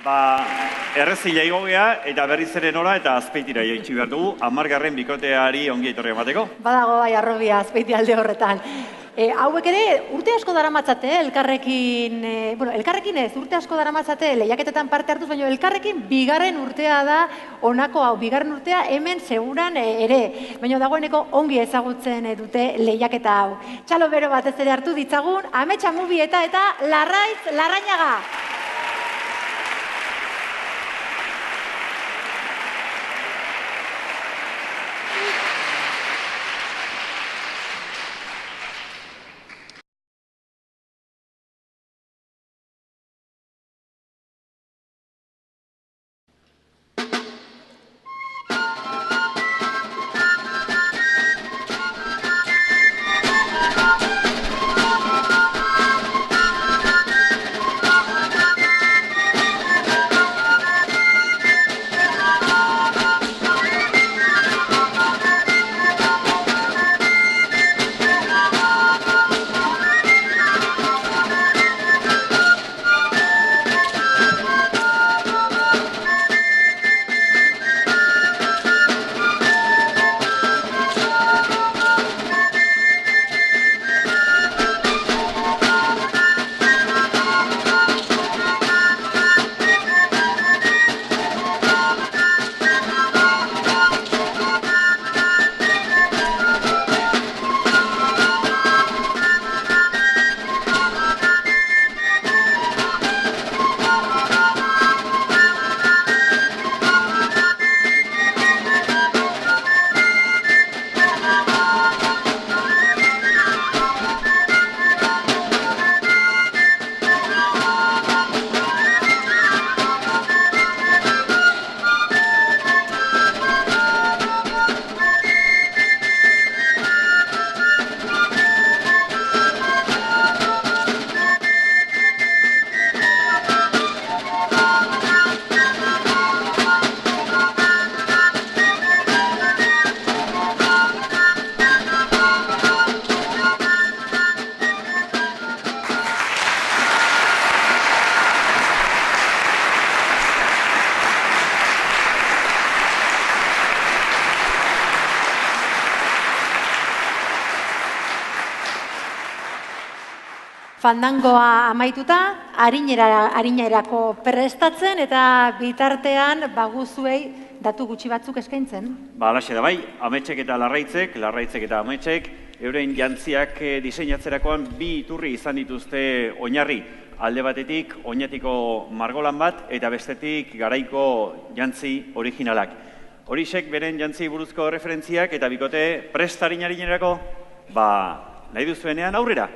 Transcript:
Errezila igogea eta berriz ere nora eta Azpeitira jaitsi behar dugu, 10. bikoteari ongi etorri emateko. Badago bai arrobia Azpeiti alde horretan. Hauek ere urte asko daramatzate, elkarrekin, elkarrekin ez, urte asko daramatzate lehiaketetan parte hartuz, baina elkarrekin bigarren urtea da, honako hau, bigarren urtea hemen seguran ere. Baina dagoeneko ongi ezagutzen dute lehiaketa hau. Txalo bero batez ere hartu ditzagun, Ametsa Mubieta eta Larraiz Larrañaga. Fandangoa amaituta, arinerako prestatzen eta bitartean baguzuei datu gutxi batzuk eskaintzen. Alaxe da bai, Ametsek eta Larraitzek eta Ametsek, euren jantziak diseinatzerakoan bi iturri izan dituzte oinarri. Alde batetik, oinatiko margolan bat eta bestetik garaiko jantzi originalak. Horixek beren jantzi buruzko referentziak eta bikote prest arinerako, nahi duzuenean aurrera.